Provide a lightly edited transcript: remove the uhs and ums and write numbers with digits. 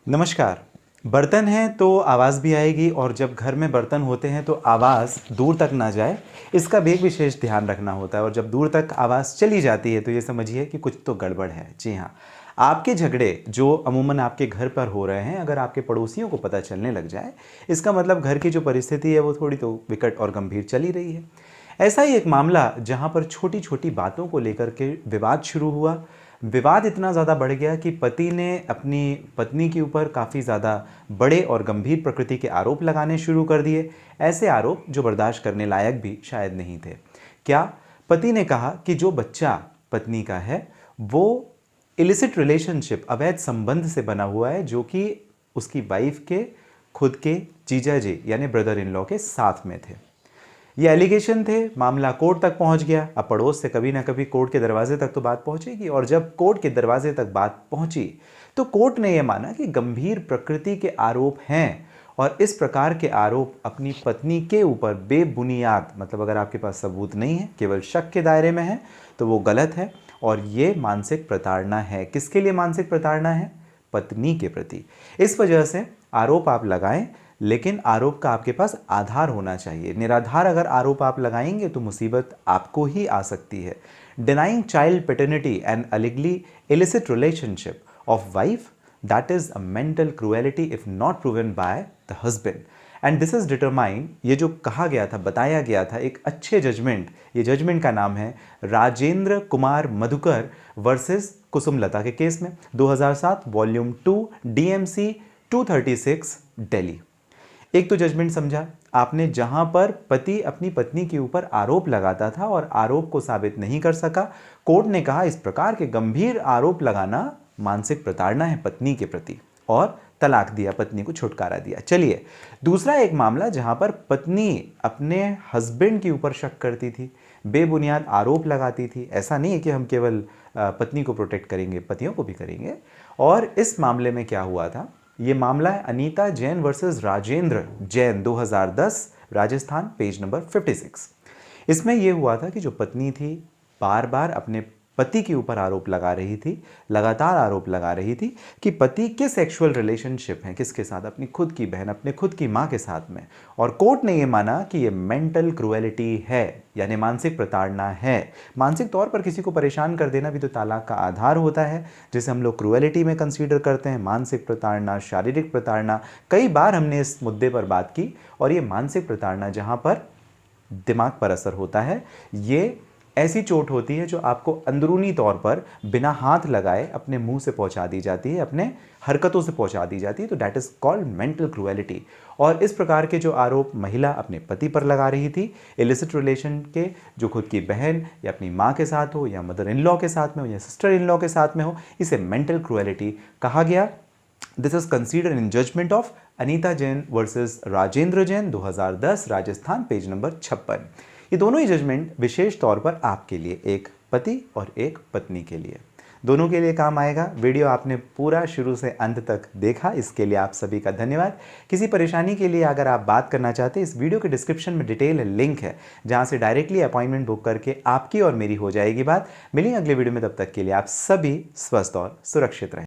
नमस्कार। बर्तन हैं तो आवाज़ भी आएगी और जब घर में बर्तन होते हैं तो आवाज़ दूर तक ना जाए, इसका भी एक विशेष ध्यान रखना होता है और जब दूर तक आवाज़ चली जाती है तो ये समझिए कि कुछ तो गड़बड़ है। जी हाँ, आपके झगड़े जो अमूमन आपके घर पर हो रहे हैं, अगर आपके पड़ोसियों को पता चलने लग जाए, इसका मतलब घर की जो परिस्थिति है वो थोड़ी तो विकट और गंभीर चल ही रही है। ऐसा ही एक मामला जहाँ पर छोटी-छोटी बातों को लेकर के विवाद शुरू हुआ। विवाद इतना ज़्यादा बढ़ गया कि पति ने अपनी पत्नी के ऊपर काफ़ी ज़्यादा बड़े और गंभीर प्रकृति के आरोप लगाने शुरू कर दिए। ऐसे आरोप जो बर्दाश्त करने लायक भी शायद नहीं थे। क्या? पति ने कहा कि जो बच्चा पत्नी का है वो इलिसिट रिलेशनशिप, अवैध संबंध से बना हुआ है, जो कि उसकी वाइफ के खुद के जीजा जी यानी ब्रदर इन लॉ के साथ में थे। ये एलिगेशन थे, मामला कोर्ट तक पहुंच गया। अब पड़ोस से कभी ना कभी कोर्ट के दरवाजे तक तो बात पहुंचेगी और जब कोर्ट के दरवाजे तक बात पहुंची तो कोर्ट ने यह माना कि गंभीर प्रकृति के आरोप हैं और इस प्रकार के आरोप अपनी पत्नी के ऊपर बेबुनियाद, मतलब अगर आपके पास सबूत नहीं है, केवल शक के दायरे में है, तो वो गलत है और ये मानसिक प्रताड़ना है। किसके लिए मानसिक प्रताड़ना है? पत्नी के प्रति। इस वजह से आरोप आप लगाएं, लेकिन आरोप का आपके पास आधार होना चाहिए। निराधार अगर आरोप आप लगाएंगे तो मुसीबत आपको ही आ सकती है। Denying child paternity and allegedly illicit relationship of wife, that is a mental cruelty if not proven by the husband and this is determined. ये जो कहा गया था, बताया गया था एक अच्छे जजमेंट, ये जजमेंट का नाम है राजेंद्र कुमार मधुकर वर्सेस कुसुमलता के केस में, 2007 वॉल्यूम 2 DMC 236 दिल्ली। एक तो जजमेंट समझा आपने, जहां पर पति अपनी पत्नी के ऊपर आरोप लगाता था और आरोप को साबित नहीं कर सका। कोर्ट ने कहा इस प्रकार के गंभीर आरोप लगाना मानसिक प्रताड़ना है पत्नी के प्रति और तलाक दिया, पत्नी को छुटकारा दिया। चलिए, दूसरा एक मामला जहां पर पत्नी अपने हस्बैंड के ऊपर शक करती थी, बेबुनियाद आरोप लगाती थी। ऐसा नहीं है कि हम केवल पत्नी को प्रोटेक्ट करेंगे, पतियों को भी करेंगे। और इस मामले में क्या हुआ था? ये मामला है Anita Jain versus Rajendra Jain, 2010 Rajasthan, page number 56। इसमें यह हुआ था कि जो पत्नी थी बार बार अपने पति के ऊपर आरोप लगा रही थी, लगातार आरोप लगा रही थी कि पति के सेक्सुअल रिलेशनशिप हैं किसके साथ, अपनी खुद की बहन, अपने खुद की मां के साथ में। और कोर्ट ने यह माना कि यह मेंटल क्रूएलिटी है, यानी मानसिक प्रताड़ना है। मानसिक तौर पर किसी को परेशान कर देना भी तो तलाक का आधार होता है, जिसे हम लोग क्रूएलिटी में कंसीडर करते हैं। मानसिक प्रताड़ना, शारीरिक प्रताड़ना, कई बार हमने इस मुद्दे पर बात की। और ये मानसिक प्रताड़ना जहां पर दिमाग पर असर होता है, ये ऐसी चोट होती है जो आपको अंदरूनी तौर पर बिना हाथ लगाए अपने मुंह से पहुंचा दी जाती है, अपने हरकतों से पहुंचा दी जाती है। तो that is called mental cruelty. और इस प्रकार के जो आरोप महिला अपने पति पर लगा रही थी, इलिसिट रिलेशन के, जो खुद की बहन या अपनी माँ के साथ हो या मदर इन लॉ के साथ में हो या सिस्टर इन लॉ के साथ में हो, इसे मेंटल क्रूएलिटी कहा गया। This is considered in judgement of Anita Jain versus Rajendra Jain, 2010 Rajasthan, page number 56। ये दोनों ही जजमेंट विशेष तौर पर आपके लिए, एक पति और एक पत्नी के लिए, दोनों के लिए काम आएगा। वीडियो आपने पूरा शुरू से अंत तक देखा, इसके लिए आप सभी का धन्यवाद। किसी परेशानी के लिए अगर आप बात करना चाहते हैं, इस वीडियो के डिस्क्रिप्शन में डिटेल लिंक है जहां से डायरेक्टली अपॉइंटमेंट बुक करके आपकी और मेरी हो जाएगी बात। मिलेंगे अगले वीडियो में, तब तक के लिए आप सभी स्वस्थ और सुरक्षित रहें।